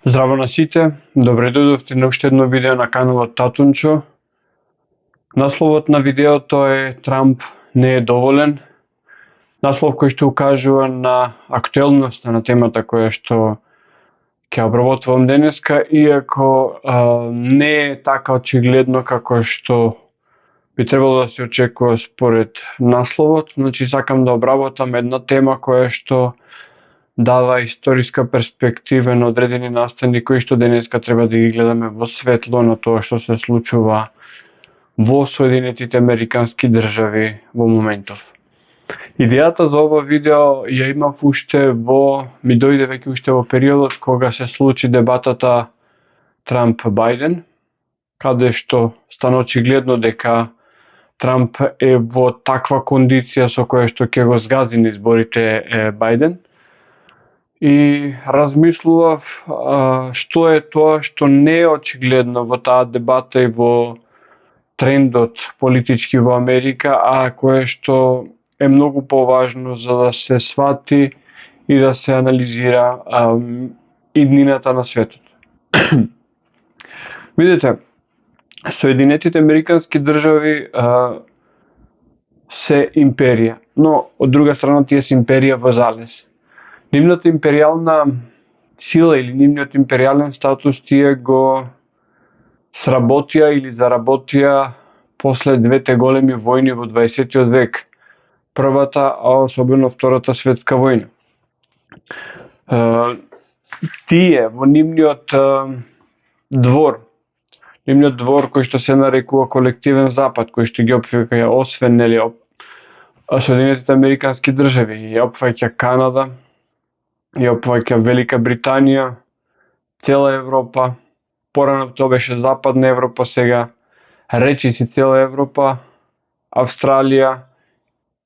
Здраво на сите, добре дојдовте на уште едно видео на каналот Татунчо. Насловот на видеото е Трамп не е доволен. Наслов кој што укажува на актуелноста на темата која што ќе обработувам денеска, иако не е така очигледно како што би требало да се очекува според насловот. Значи, сакам да обработам една тема која што дава историска перспектива на одредени настани кои што денеска треба да ги гледаме во светло на тоа што се случува во Соединетите Американски држави во моментов. Идејата за ова видео ја имав ми дојде веќе уште во периодот кога се случи дебатата Трамп-Бајден, каде што стана очигледно дека Трамп е во таква кондиција со која што ќе го згази на изборите Бајден. И размислував што е тоа што не е очигледно во таа дебата и во трендот политички во Америка, а кое што е многу поважно за да се свати и да се анализира иднината на светот. Видете, Соединетите Американски држави се империја, но од друга страна тие се империја во залез. Нивната империјална сила или нивниот империјален статус тие го сработија или заработија после двете големи војни во 20 век. Првата, а особено Втората светска војна. Тие во нивниот двор кој што се нарекува колективен запад, кој што ги опфаќа освен Соединетите Американски држави, ја опфаќа Канада, ја опфаќа Велика Британија, цела Европа, порано тоа беше Западна Европа, сега речиси цела Европа, Австралија,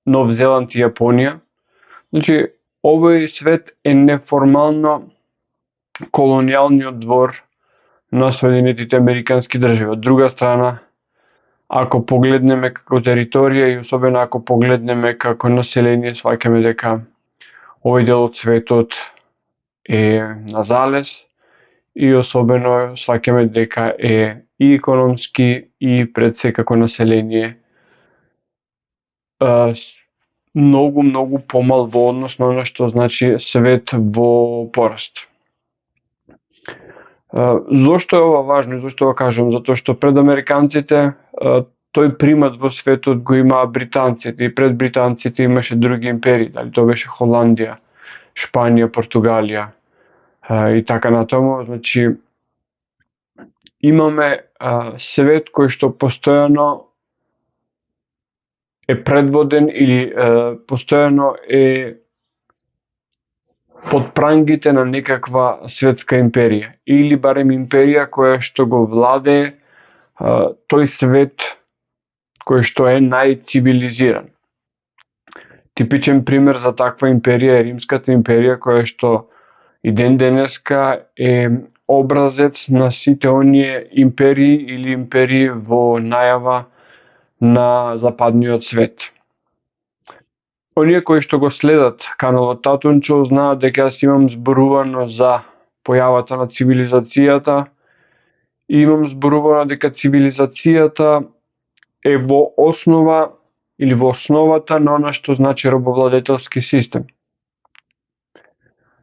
Нов Зеланд и Јапонија. Значи, овој свет е неформално колонијалниот двор на Соединетите Американски држави. Од друга страна, ако погледнеме како територија и особено ако погледнеме како население, сваќаме дека овој дел од светот е на залез и особено сваќаме дека е и економски и пред секако население многу помал во однос на она што значи свет во пораст. Зошто е ова важно и зошто го кажувам? Затоа што пред американците тој примат во светот го имаа британците и пред британците имаше други империи, дали тоа беше Холандија, Шпанија, Португалија и така натаму. Значи, имаме свет кој што постојано е предводен или постојано е под прангите на некаква светска империја или барем империја која што го владее тој свет кој што е најцивилизиран. Типичен пример за таква империја е Римската империја, која што и ден денеска е образец на сите оние империи или империи во најава на западниот свет. Оние кои што го следат каналот Татунчо знаат дека јас имам зборувано за појавата на цивилизацијата и имам зборувано дека цивилизацијата е во основа или во основата на она што значи робовладетелски систем.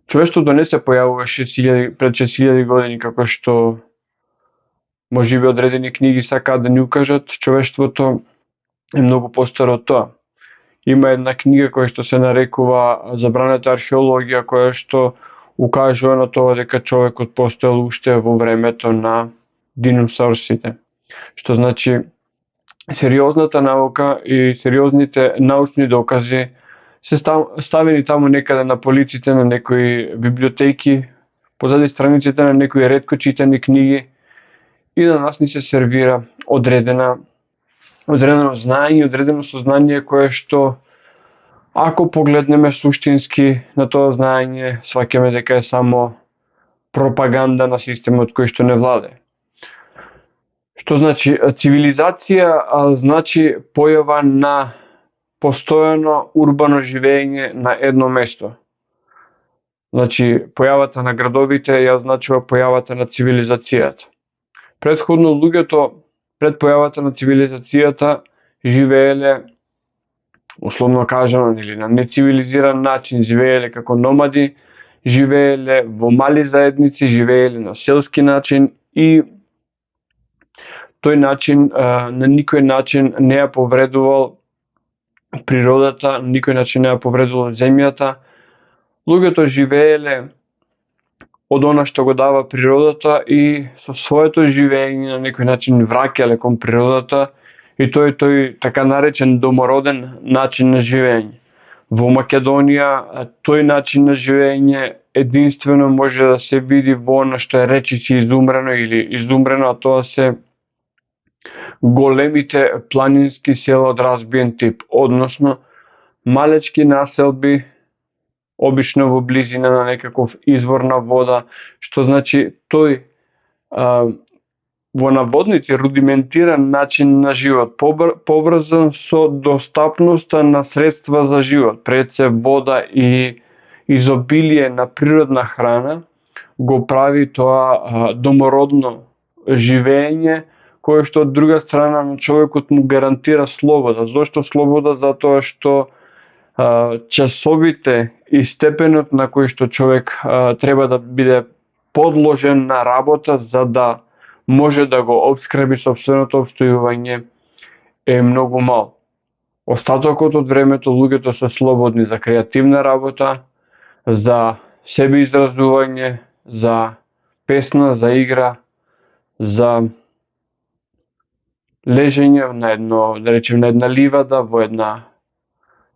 Човештвото не се појавува пред 6000 години како што можеби одредени книги сакаат да ни укажат. Човештвото е многу постаро од тоа. Има една книга која што се нарекува Забранета археологија, која што укажува на тоа дека човекот постоел уште во времето на диносаурусите. Што значи сериозната наука и сериозните научни докази се ставени таму некаде на полиците на некои библиотеки, позади страниците на некои ретко читани книги и на нас ни се сервира одредено знаење, одредено сознание кое што ако погледнеме суштински на тоа знаење, сваќаме дека е само пропаганда на системот кој што не владее. Што значи цивилизација? Значи појава на постојано урбано живење на едно место. Значи, појавата на градовите ја означува појавата на цивилизацијата. Претходно луѓето пред појавата на цивилизацијата живееле, условно кажано, или на нецивилизиран начин, живееле како номади, живееле во мали заедници, живееле на селски начин и тој начин на никој начин не ја повредувал природата, на никој начин не ја повредувал земјата. Луѓето живееле од она што го дава природата и со своето живење на некој начин враќале кон природата и тој така наречен домороден начин на живење. Во Македонија тој начин на живење единствено може да се види во она што е речиси изумрено или изумрено, а тоа се големите планински села од разбиен тип, односно малечки населби, обично во близина на некаков извор на вода, што значи тој во наводници рудиментиран начин на живот, поврзан со достапноста на средства за живот, пред се вода и изобилие на природна храна, го прави тоа домородно живење, кое што од друга страна на човекот му гарантира слобода. Зошто слобода? Затоа што часовите и степенот на кој што човек треба да биде подложен на работа за да може да го обскрби сопственото обстојување е многу мал. Остатокот од времето луѓето се слободни за креативна работа, за себе изразување, за песна, за игра, за лежење на едно, да речем, на една ливада во една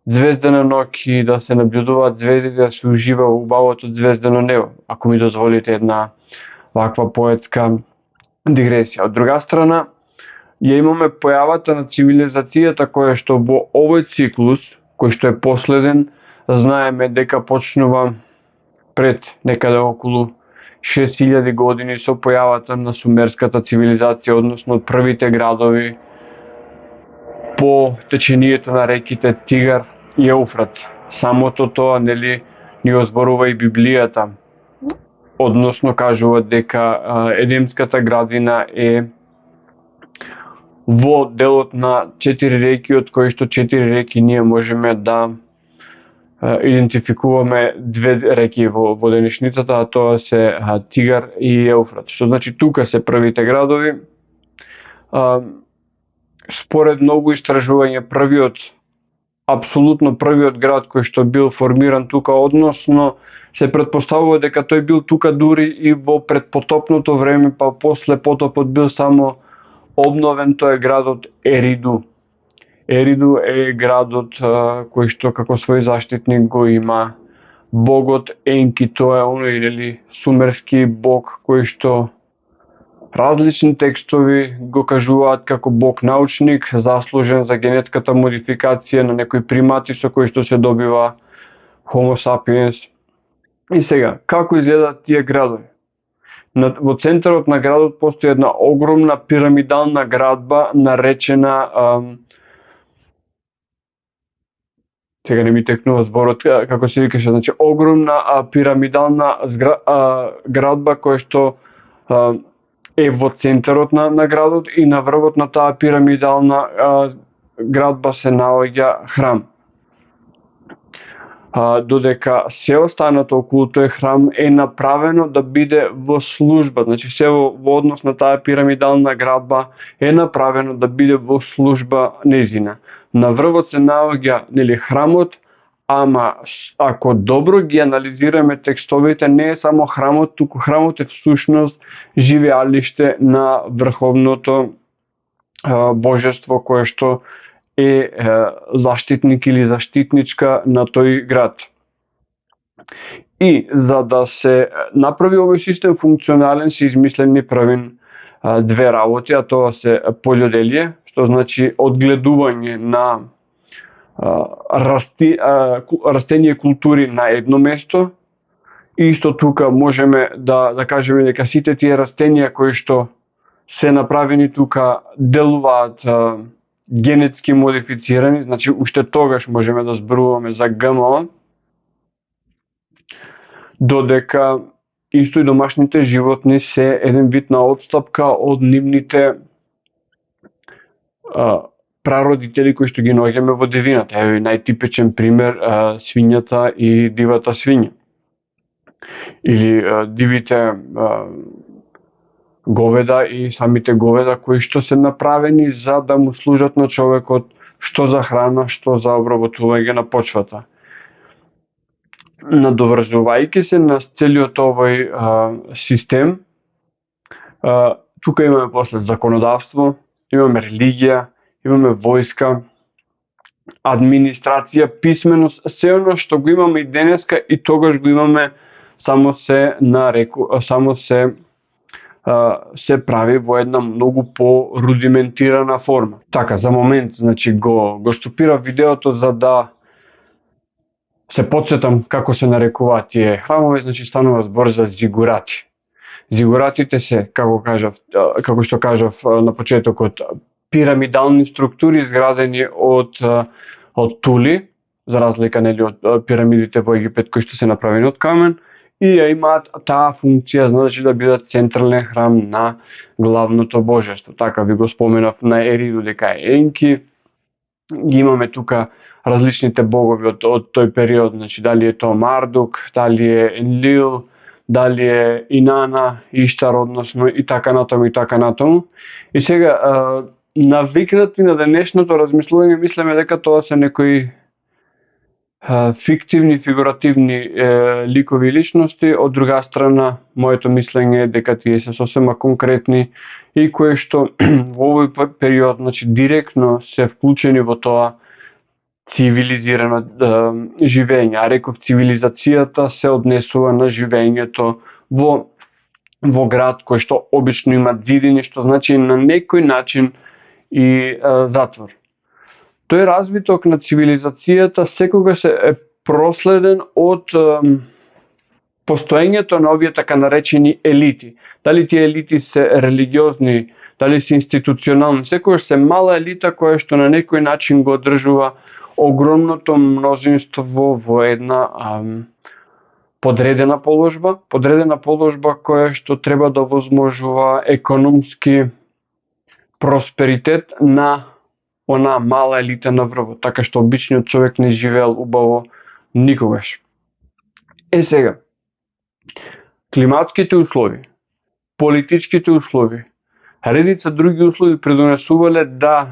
звездена ноќ и да се набљудуваат звезди, да се ужива во убавото звездено небо, ако ми дозволите една ваква поетска дигресија. Од друга страна, ја имаме појавата на цивилизацијата која што во овој циклус, кој што е последен, знаеме дека почнува пред некаде околу 6000 години со појавата на сумерската цивилизација, односно од првите градови по течението на реките Тигар и Еуфрат. Самото тоа, нели, ни го зборува и Библијата, односно кажува дека Едемската градина е во делот на 4 реки, од кои што 4 реки ние можеме да идентификуваме 2 реки во денешницата, а тоа се Тигар и Еуфрат. Што значи тука се првите градови. Според многу истражување, апсолутно првиот град кој што бил формиран тука, односно се претпоставува дека тој бил тука дури и во предпотопното време, па после потопот бил само обновен, тој е градот Ериду. Ериду е градот кој што како свој заштитник го има богот Енки, тоа е оној, нели, сумерски бог кој што различни текстови го кажуваат како бог научник, заслужен за генетската модификација на некои примати со кои што се добива Homo sapiens. И сега, како изгледаат тие градови? Во центарот на градот постои една огромна пирамидална градба наречена сега не ми текнува зборот како се викаше, значи огромна пирамидална градба која што е во центарот на градот и на врвот на таа пирамидална градба се наоѓа храм. Додека се останато околу тој храм е направено да биде во служба, значи се во однос на таа пирамидална градба е направено да биде во служба нејзина. На врвот се наоѓа, нели, храмот, ама ако добро ги анализираме текстовите, не е само храмот, туку храмот е всушност живеалиште на врховното божество кое што е заштитник или заштитничка на тој град. И за да се направи овој систем функционален, се измислени правин две работи, а тоа се пољоделие, што значи одгледување на растенија и култури на едно место. И исто тука можеме да кажеме дека сите тие растенија кои што се направени тука делуваат генетски модифицирани, значи уште тогаш можеме да зборуваме за ГМО. додека исто и домашните животни се еден вид на отстапка од нивните прародители кои што ги наоѓаме во дивината. Еве најтипичен пример свињата и дивата свиња. Или дивите говеда и самите говеда кои што се направени за да му служат на човекот што за храна, што за обработување на почвата. Надоврзувајќи се на целиот овој систем, тука имаме после законодавство, имаме религија, имаме војска, администрација, писменост, се оно што го имаме и денеска и тогаш го имаме, само се прави во една многу по-рудиментирана форма. Така, за момент, значи го стопира видеото за да се потсетам како се нарекуваат тие храмове, значи станува збор за зигурати. Зигуратите се, како што кажав на почетокот, пирамидални структури изградени од тули, за разлика нели од пирамидите во Египет кои што се направени од камен, и ја имаат таа функција, значи да бидат централен храм на главното божество. Така ви го споменав на Ериду дека е Енки, ги имаме тука различните богови од тој период, значи дали е тоа Мардук, дали е Енлил, дали е Инана, Иштар, односно и така натаму и така натаму. И сега навикнати на денешното размислување, мислиме дека тоа се некои фиктивни, фигуративни ликови и личности, од друга страна, моето мислење е дека тие се сосема конкретни и кои што во овој период, значи директно се вклучени во тоа цивилизирано живење. А реков, цивилизацијата се однесува на живењето во град кој што обично има зидини, што значи на некој начин и затвор. Тој развиток на цивилизацијата секогаш е проследен од постоењето на овие така наречени елити. Дали тие елити се религиозни, дали се институционални, секогаш се мала елита која што на некој начин го одржува огромното мнозинство во една подредена положба која што треба да возможува економски просперитет на она мала елита на врвот, така што обичниот човек не живеел убаво никогаш. Сега, климатските услови, политичките услови, редица други услови предонесувале да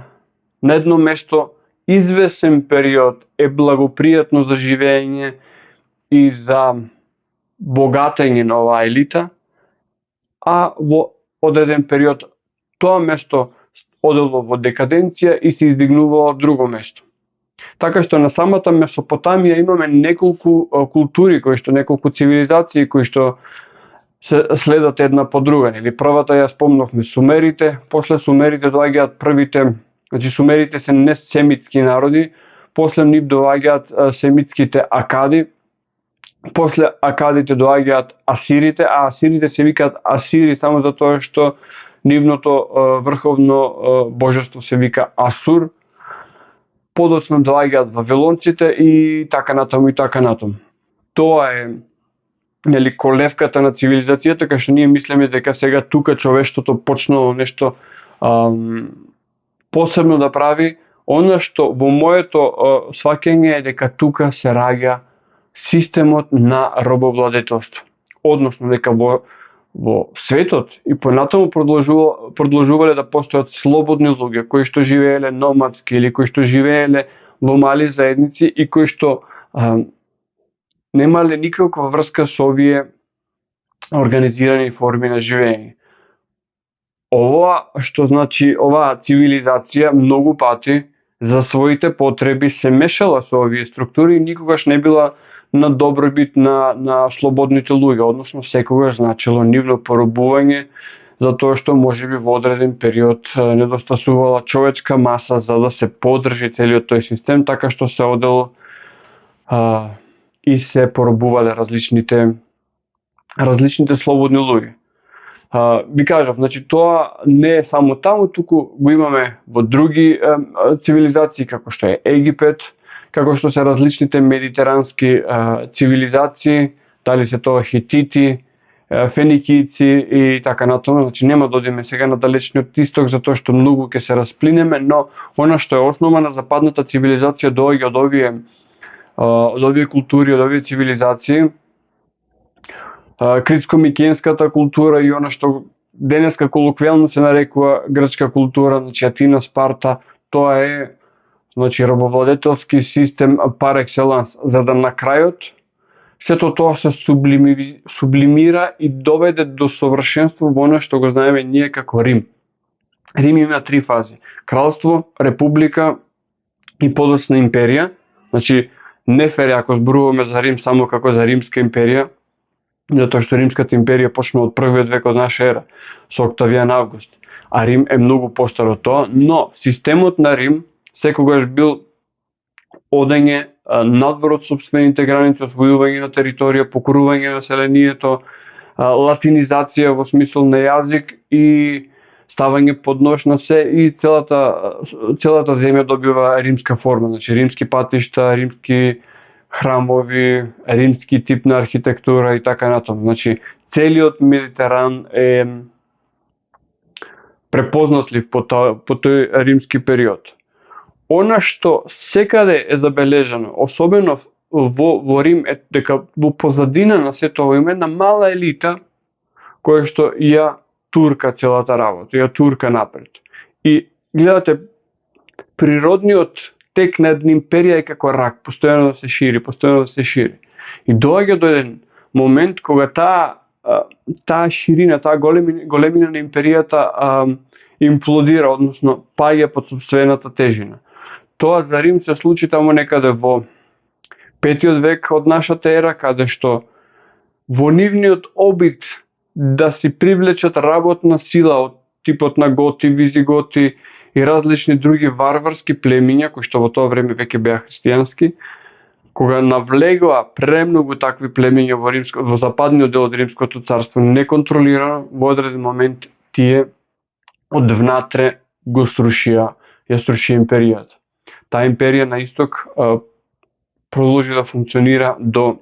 на едно место извесен период е благопријатно за живење и за богатење на оваа елита, а во одреден период тоа место одело во декаденција и се издигнувало друго место. Така што на самата Месопотамија имаме неколку култури, неколку цивилизации кои што се следат една по друга. Или првата ја спомнавме сумерите, после сумерите доаѓаат првите, значи сумерите се несемитски народи, после нив доаѓаат семитските акади, после акадите доаѓаат асирите, а асирите се викаат асири само затоа што нивното врховно божество се вика Асур. Подоцна доаѓаат вавилонците и така натаму и така натаму. Тоа е колевката на цивилизацијата, кај што ние мислиме дека сега тука човештвото почнало нешто посебно да прави. Она што во моето сваќање е дека тука се раѓа системот на робовладетелство. Односно дека во светот и понатаму продолжувале да постојат слободни луѓе кои што живееле номадски или кои што живееле во мали заедници и кои што немале никаква врска со овие организирани форми на живење. Ова што значи оваа цивилизација многу пати за своите потреби се мешала со овие структури и никогаш не била на добробит на слободните луѓе, односно секогаш значило нивно поробување, затоа што можеби во одреден период недостасувала човечка маса за да се поддржи целиот тој систем, така што се одело и се поробувале различните слободни луѓе. Ви кажав, значи тоа не е само таму, туку го имаме во други цивилизации како што е Египет, како што се различните медитерански цивилизации, дали се тоа хетити, феникийци и така натаму. Значи нема да одиме сега на далечниот исток затоа што многу ќе се расплинеме, но она што е основа на западната цивилизација доаѓа од овие култури, од овие цивилизации. Критско-микенската култура и она што денеска колоквијално се нарекува грчка култура, значи Атина, Спарта, тоа е значи робовладетелски систем пар екселанс, за да на крајот сето тоа се сублимира и доведе до совршенство во она што го знаеме ние како Рим. Рим има 3 фази: кралство, република и подоцна империја. Значи не фер ако зборуваме за Рим само како за Римска империја, затоа што Римската империја почна од првиот век од наша ера со Октавијан Август, а Рим е многу постар од тоа, но системот на Рим секогаш бил одење надвор од сопствените граници, освојување на територија, покорување на населението, латинизација во смисол на јазик и ставање под нож на се, и целата земја добива римска форма, значи римски патишта, римски храмови, римски тип на архитектура и така натаму. Значи целиот Медитеран е препознатлив по тој римски период. Она што секаде е забележано, особено во Рим, е дека во позадина на сето ова има една мала елита која што ја турка целата работа, ја турка напред. И гледате, природниот тек на една империја е како рак, постојано да се шири, постојано да се шири. И доаѓа до еден момент кога таа ширина, таа големина на империјата имплодира, односно паѓа под сопствената тежина. Тоа за Рим се случи таму некаде во 5 век од нашата ера, каде што во нивниот обид да си привлечат работна сила од типот на готи, визиготи и различни други варварски племиња, кои што во тоа време веќе беа христијански, кога навлегоа премногу такви племиња во западниот дел од Римското царство неконтролирано, во одреден момент тие од внатре ја срушија империјата. Таа империја на исток продолжи да функционира до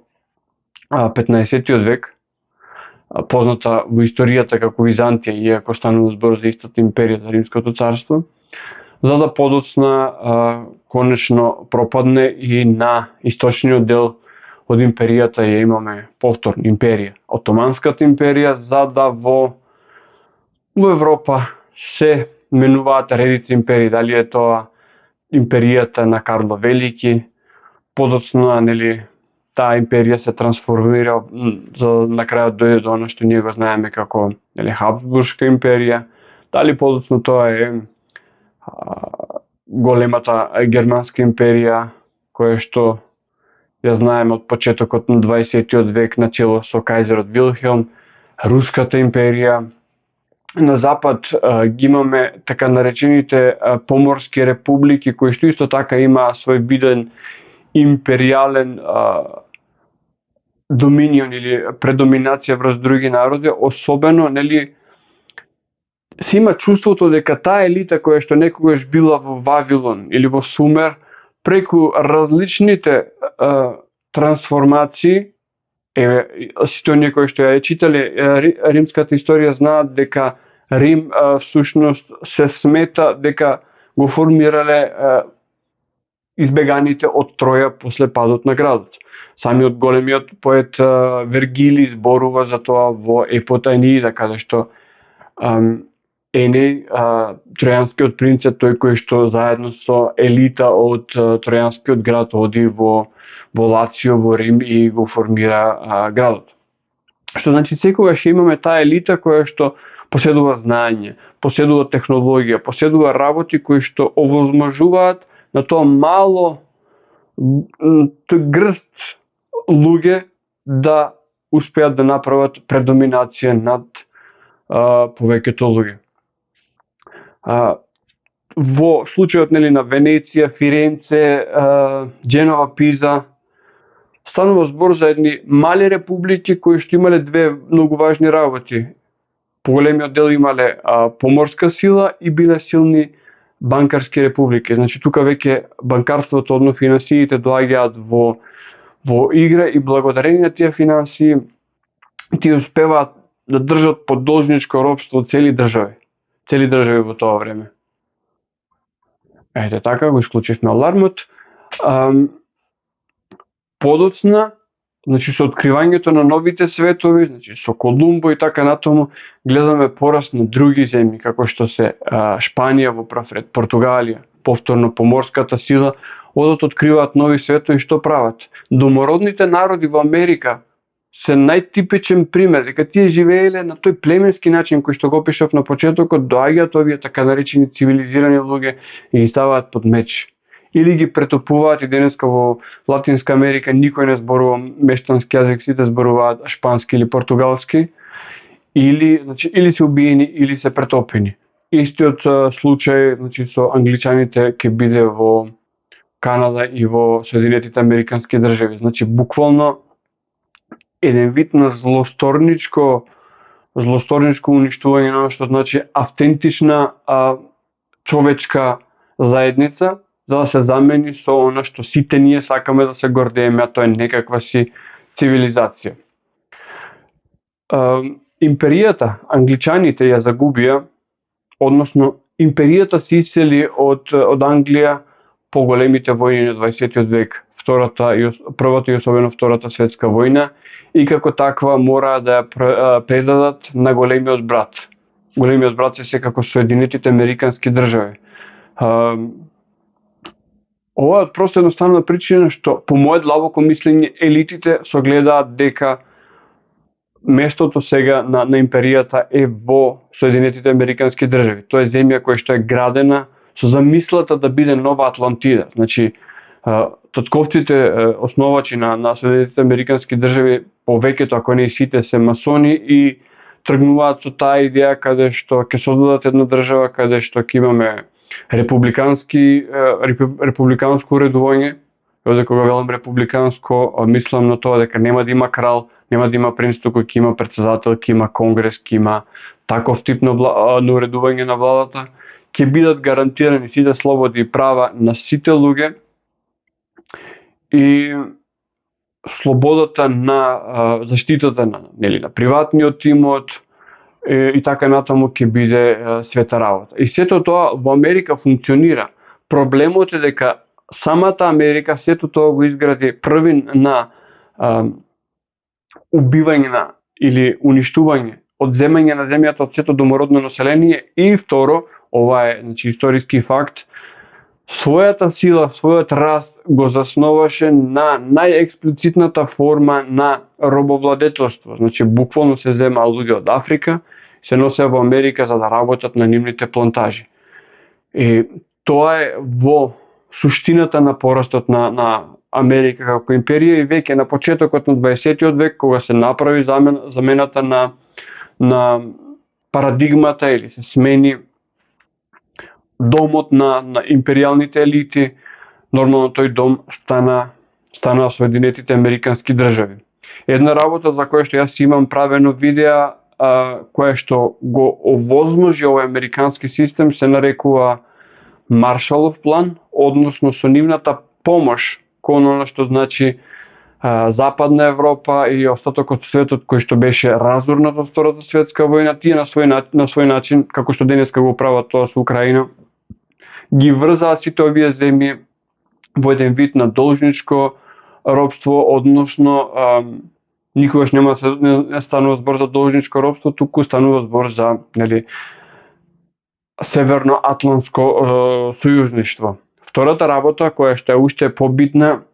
15 век, позната во историјата како Византија, иако станува збор за истата империја, за Римското царство, за да подоцна конечно пропадне и на источниот дел од империјата ја имаме повторно империја, Отоманската империја, за да во Европа се менуваат редици империи, дали е тоа империјата на Карло Велики, подоцна, таа империја се трансформира за на крајот дојде до она што ние го знаеме како Хабсбуршка империја, дали подоцна тоа е големата германска империја која што ја знаеме од почетокот на 20 век на чело со кајзерот Вилхелм, Руската империја. На запад ги имаме така наречените поморски републики, кои што исто така има свој виден империјален доминион или предоминација врз други народи, особено се има чувството дека таа елита која што некогаш била во Вавилон или во Сумер, преку различните трансформации, сите оние кои што ја читале римската историја знаат дека Рим всушност се смета дека го формирале избеганите од Троја после падот на градот. Самиот големиот поет Вергили зборува за тоа во епота Енеида, каде што Енеј, тројанскиот принц, е тој кој што заедно со елита од тројанскиот град оди во Лацио, во Рим и го формира градот. Што значи секогаш имаме таа елита која што поседува знаење, поседува технологија, поседува работи кои што овозможуваат на тоа мало грст луѓе да успеат да направат предоминација над повеќето луѓе. Во случајот на Венеција, Фиренце, Дженова, Пиза, станува збор за едни мали републики кои што имале две многу важни работи. Поголемиот дел имале поморска сила и биле силни банкарски републики. Значи тука веќе банкарството, одно финансиите доаѓаат во во игра и благодарение на тие финансии тие успеваат да држат под должничко робство цели држави. Цели држави во тоа време. Ете така, го исклучивме алармот. Подоцна, значи со откривањето на новите светови, значи со Колумбо и така натаму, гледаме пораст на други земји, како што се Шпанија во прв ред, Португалија, повторно поморската сила, одат откриваат нови светови. Што прават? Домородните народи во Америка се најтипичен пример, дека тие живееле на тој племенски начин кој што го опишав на почетокот, доаѓаат овие така наречени цивилизирани луѓе и ги ставаат под меч. Или ги претопуваат, и денеска во Латинска Америка никој не зборува мештански јазик, сите зборуваат шпански или португалски, или се убиени, или се претопени. Истиот случај, значи, со англичаните ќе биде во Канада и во Соединетите Американски држави. Значи, буквално еден вид на злосторничко уништување на што значи автентична човечка заедница, за да се замени со она што сите ние сакаме да се гордееме, а тоа е некаква си цивилизација. Империјата, англичаните ја загубија, односно империјата се исели од Англија по големите војни на 20 век, првата и особено Втората светска војна, и како таква мора да ја предадат на големиот брат. Големиот брат се секако Соединетите Американски држави. Ова е просто едноставна причина што, по моје длабоко мислење, елитите согледаат дека местото сега на империјата е во Соединетите Американски држави. Тоа е земја која што е градена со замислата да биде нова Атлантида. Значи, татковците, основачи на Соединетите Американски држави, повеќето, ако не и сите, се масони и тргнуваат со таа идеја каде што ќе создадат една држава каде што ќе имаме републиканско уредување. Овде кога велам републиканско, мислам на тоа дека нема да има крал, нема да има пренстокој, ќе има претседател, ќе има конгрес, ќе има таков тип на уредување на владата, ќе бидат гарантирани сите слободи и права на сите луѓе и слободата на заштитата на приватниот имот и така натаму ќе биде света работа. И сето тоа во Америка функционира. Проблемот е дека самата Америка сето тоа го изгради први на убивање или уништување, одземање на земјата од сето домородно население, и второ, ова е, значи, историски факт, својата сила, својот раст го засноваше на најексплицитната форма на робовладетелство. Значи, буквално се земаа луѓе од Африка, се носеа во Америка за да работат на нивните плантажи. И тоа е во суштината на порастот на Америка како империја, и веќе на почетокот на 20 век, кога се направи замената на парадигмата или се смени домот на империјалните елити, нормално тој дом стана Соединетите Американски држави. Една работа за која што јас имам правено видео, која што го овозможи овој американски систем, се нарекува Маршалов план, односно со нивната помош кон она што значи Западна Европа и остатокот од светот кој што беше разурнат од Втората светска војна, тие на свој начин, како што денеска го прават тоа со Украина, ги врзаа сите овие земји во еден вид на должничко робство, односно никогаш не станува збор за должничко робство, туку станува збор за Северноатлантско сојузништво. Втората работа, која што е уште побитна,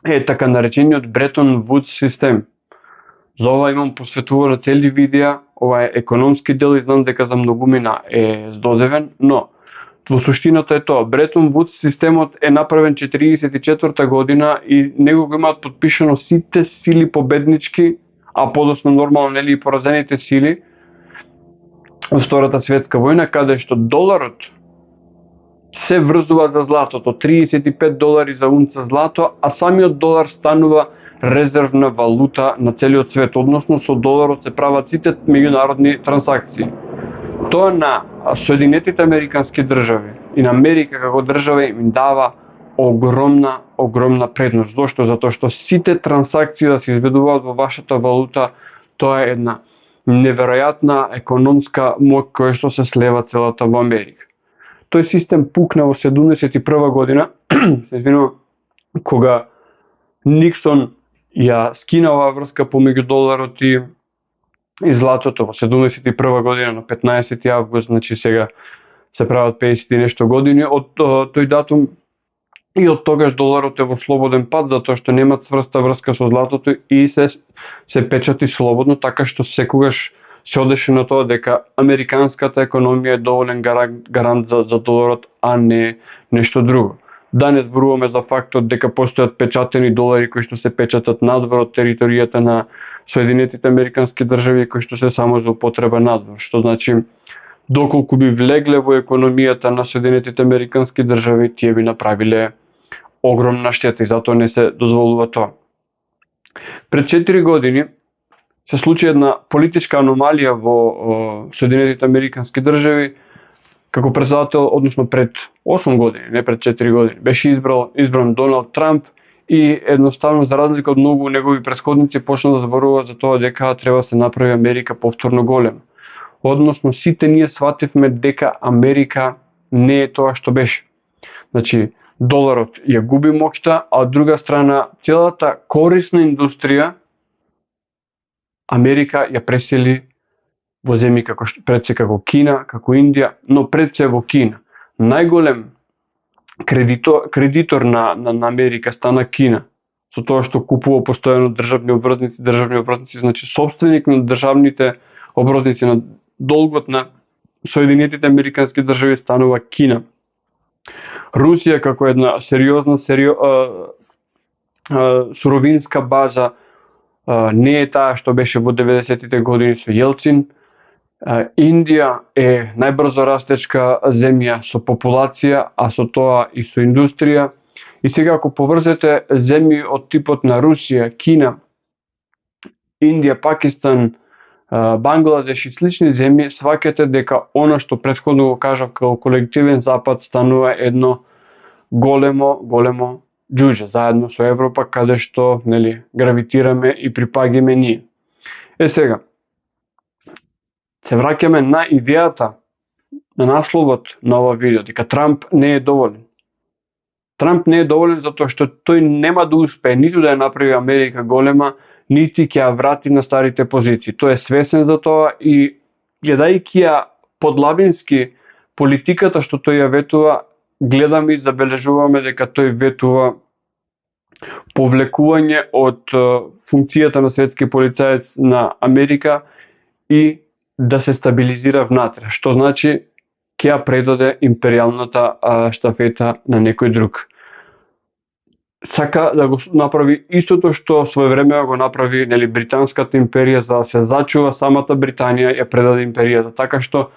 е така наречениот Бретон Вудс систем. За ова имам посветувано цели видеа, ова е економски дел и знам дека за многумина е здодевен, но во суштината е тоа. Бретон Вудс системот е направен 1944 година и него го имаат подпишано сите сили победнички, а подоцна нормално и поразените сили во Втората светска војна, каде што доларот се врзува за златото, 35 долари за унца злато, а самиот долар станува резервна валута на целиот свет, односно со доларот се прават сите меѓународни трансакции. Тоа на Соединетите Американски држави и на Америка како држава им дава огромна предност. Зошто? Затоа што сите трансакции да се изведуваат во вашата валута, тоа е една неверојатна економска моќ која што се слева целата во Америка. Тој систем пукна во 71 година, се извинувам, кога Никсон ја скина оваа врска помеѓу доларот и златото во 71 година на 15 август, значи сега се прават 50 и нешто години од тој датум, и од тогаш доларот е во слободен пат затоа што нема цврста врска со златото и се печати слободно, така што секогаш се одеше на тоа дека американската економија е доволен гарант за доларот, а не нешто друго. Да не зборуваме за фактот дека постојат печатени долари кои што се печатат надвор од територијата на Соединетите Американски држави, кои што се само за употреба надвор, што значи доколку би влегле во економијата на Соединетите Американски држави, тие би направиле огромна штета и затоа не се дозволува тоа. Пред 4 години се случи една политичка аномалија во Соединетите Американски држави, како председател, односно пред 8 години, не пред 4 години, беше избран Доналд Трамп и едноставно за разлика од многу негови претходници почна да зборува за тоа дека треба да се направи Америка повторно голема. Односно сите ние свативме дека Америка не е тоа што беше. Значи доларот ја губи моќта, а од друга страна целата корисна индустрија Америка ја пресели во земји како пред се како Кина, како Индија, но пред се во Кина. Најголем кредитор на Америка стана Кина, со тоа што купува постојано државни обврзници, значи собственик на државните обврзници на долгот на Соединетите Американски држави станува Кина. Русија како една сериозна суровинска база не е таа што беше во 90-тите години со Јелцин. Индија е најбрзо растечка земја со популација, а со тоа и со индустрија. И сега ако поврзете земји од типот на Русија, Кина, Индија, Пакистан, Бангладеш и слични земји, сваќате дека она што претходно го кажав како колективен запад станува едно големо џуџе заедно со Европа, каде што гравитираме и припаѓаме ние. Сега се враќаме на идејата, на насловот на ова видео, дека Трамп не е доволен. Трамп не е доволен затоа што тој нема да успее ниту да ја направи Америка голема, нити ќе ја врати на старите позиции. Тој е свесен за тоа и гледајќи ја подлабински политиката што тој ја ветува, гледаме и забележуваме дека тој ветува повлекување од функцијата на светски полицаец на Америка и да се стабилизира внатре, што значи ќе ја предаде империјалната штафета на некој друг. Сака да го направи истото што своевремено го направи британската империја, за да се зачува самата Британија, ја предаде империјата. Така што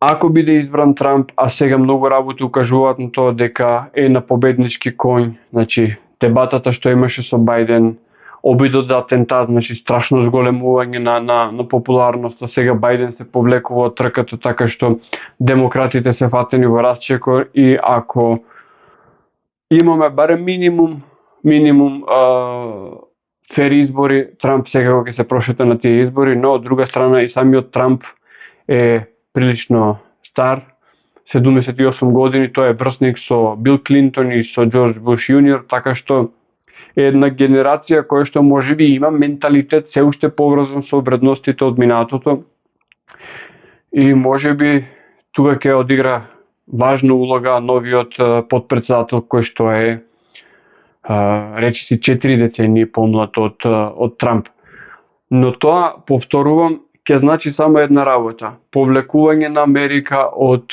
ако биде избран Трамп, а сега многу работи укажуваат на тоа дека е на победнички конј, значи дебатата што имаше со Бајден, обидот за атентат, значи страшно зголемување на популарноста, сега Бајден се повлекува од трката, така што демократите се фатени во расчекор и ако имаме барем минимум фер избори, Трамп сега ќе се прошета на тие избори, но од друга страна и самиот Трамп е прилично стар, 78 години, тој е врсник со Бил Клинтон и со Џорџ Буш јуниор, така што е една генерација која што можеби има менталитет се уште поврзан со вредностите од минатото и можеби тука ќе одигра важна улога новиот потпредседател кој што е речиси 4 децении помлад од Трамп. Но тоа, повторувам, ќе значи само една работа: повлекување на Америка од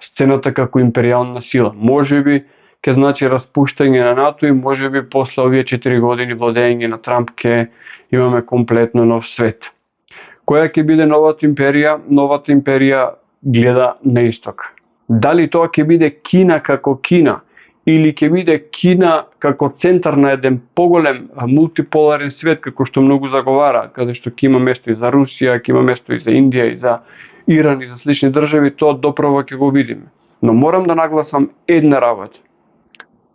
сцената како империјална сила. Можеби ќе значи распуштање на НАТО и можеби после овие 4 години владење на Трамп ќе имаме комплетно нов свет. Која ќе биде новата империја? Новата империја гледа на исток. Дали тоа ќе биде Кина како Кина или ќе биде Кина како центар на еден поголем мултиполарен свет, како што многу заговара, каде што ќе има место и за Русија, ќе има место и за Индија, и за Иран, и за слични држави, тоа доправо ќе го видиме. Но морам да нагласам една работа.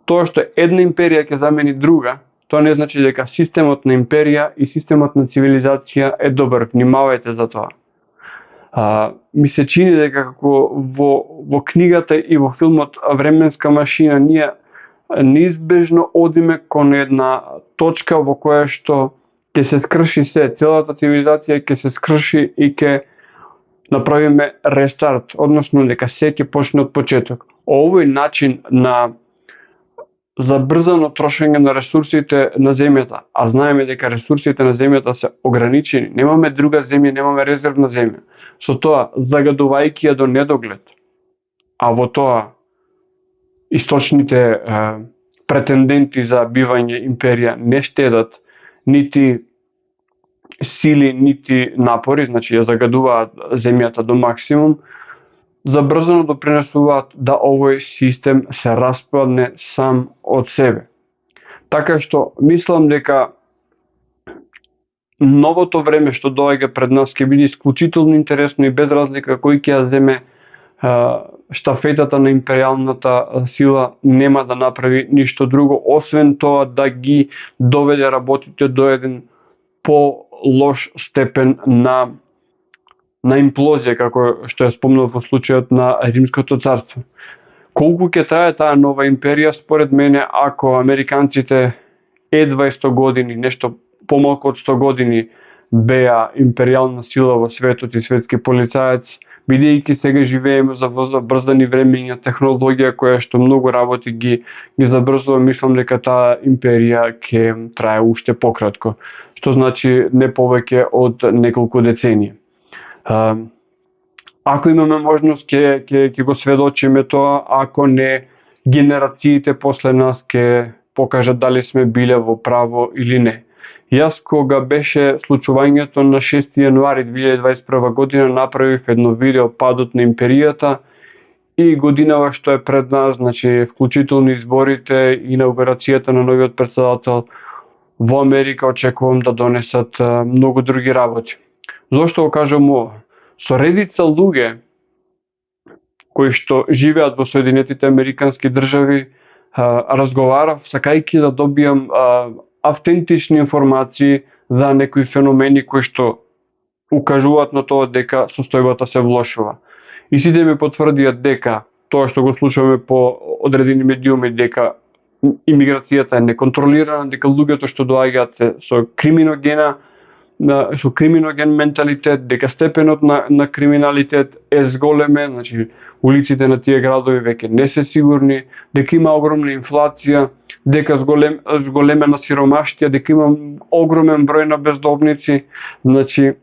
Тоа што една империја ќе замени друга, тоа не значи дека системот на империја и системот на цивилизација е добар. Внимавајте за тоа. Ми се чини дека како во книгата и во филмот Временска машина ние неизбежно одиме кон една точка во која што ќе се скрши се, целата цивилизација ќе се скрши и ќе направиме рестарт, односно дека се ќе почне од почеток. Овој начин на забрзано трошење на ресурсите на земјата, а знаеме дека ресурсите на земјата се ограничени, немаме друга земја, немаме резервна земја. Со тоа, загадувајќи ја до недоглед, а во тоа источните претенденти за бивање империја не штедат нити сили, нити напори, значи ја загадуваат земјата до максимум, забрзано допринесуваат да овој систем се распадне сам од себе. Така што мислам дека новото време што доаѓа пред нас ќе биде исклучително интересно и без разлика кој ќе ја земе штафетата на империјалната сила нема да направи ништо друго, освен тоа да ги доведе работите до еден по-лош степен на имплозија, како што ја спомнав во случајот на Римското царство. Колку ќе трае таа нова империја, според мене, ако американците едва 100 години, нешто помалку од 100 години беа империјална сила во светот и светски полицаец, бидејќи сега живееме за забрзани времења, технологија која што многу работи ги забрзува, мислам дека таа империја ќе трае уште пократко, што значи не повеќе од неколку децении. Ако имаме можност ќе го сведочиме тоа, ако не генерациите после нас ќе покажат дали сме биле во право или не. Јас кога беше случувањето на 6 јануари 2021 година направив едно видео падот на империјата и годинава што е пред нас, значи вклучително изборите и инаугурацијата на новиот претседател во Америка очекувам да донесат многу други работи. Зошто го кажам ова? Со редица луѓе кои што живеат во Соединетите Американски држави разговарав сакајќи да добијам автентични информации за некои феномени кои што укажуваат на тоа дека состојбата се влошува. И сите ми потврдија дека тоа што го слушаме по одредени медиуми, дека имиграцијата е неконтролирана, дека луѓето што доаѓаат се со криминоген менталитет, дека степенот на криминалитет е зголемен, значи улиците на тие градови веќе не се сигурни, дека има огромна инфлација, дека зголемена сиромаштија, дека има огромен број на бездомници, значи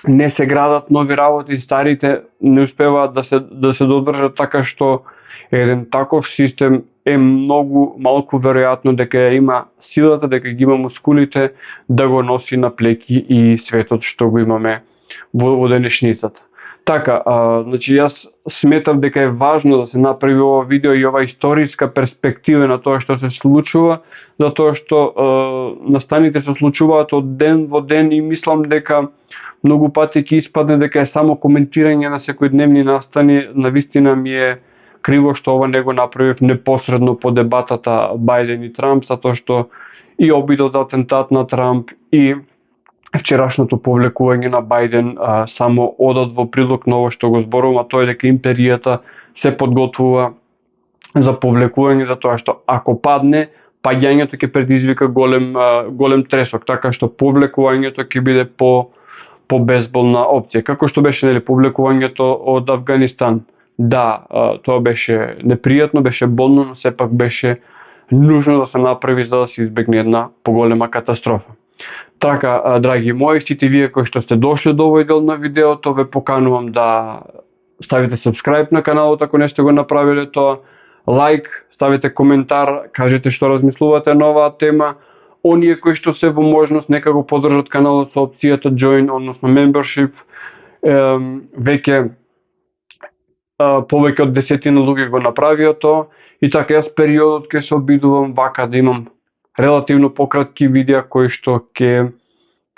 не се градат нови работи, старите не успеваат да се додржат, така што еден таков систем е многу малку веројатно дека ја има силата, дека ги има мускулите да го носи на плеки и светот што го имаме во денешницата. Така, значи јас сметав дека е важно да се направи ова видео и ова историска перспектива на тоа што се случува, затоа што настаните се случуваат од ден во ден и мислам дека многу пати ќе испадне дека е само коментирање на секојдневни настани. Навистина ми е криво што ова не го направив непосредно по дебатата Бајден и Трамп, затоа што и обидот за атентат на Трамп и вчерашното повлекување на Бајден само одат во прилог на ово што го зборувам, а тоа е дека империјата се подготвува за повлекување, затоа што ако падне, паѓањето ќе предизвика голем тресок, така што повлекувањето ќе биде по безболна опција. Како што беше повлекувањето од Авганистан. Да, тоа беше непријатно, беше болно, но сепак беше нужно да се направи за да се избегне една поголема катастрофа. Така, драги мои, сите вие кои што сте дошли до овој дел на видеото, ве поканувам да ставите subscribe на каналот ако не сте го направиле тоа, лайк, ставите коментар, кажете што размислувате на оваа тема. Оние кои што се во можност нека го поддржат каналот со опцијата join, односно membership. Веќе повеќе од 10 луѓе го направија тоа и така јас периодот ќе се обидувам вака да имам релативно пократки видеа кои што ќе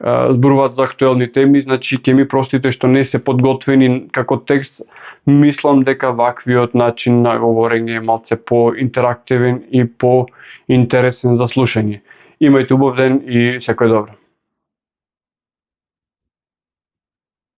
зборуваат за актуелни теми, значи ќе ми простите што не се подготвени како текст. Мислам дека ваквиот начин на говорење е малце поинтерактивен и поинтересен за слушање. Имајте убав ден и секој добро.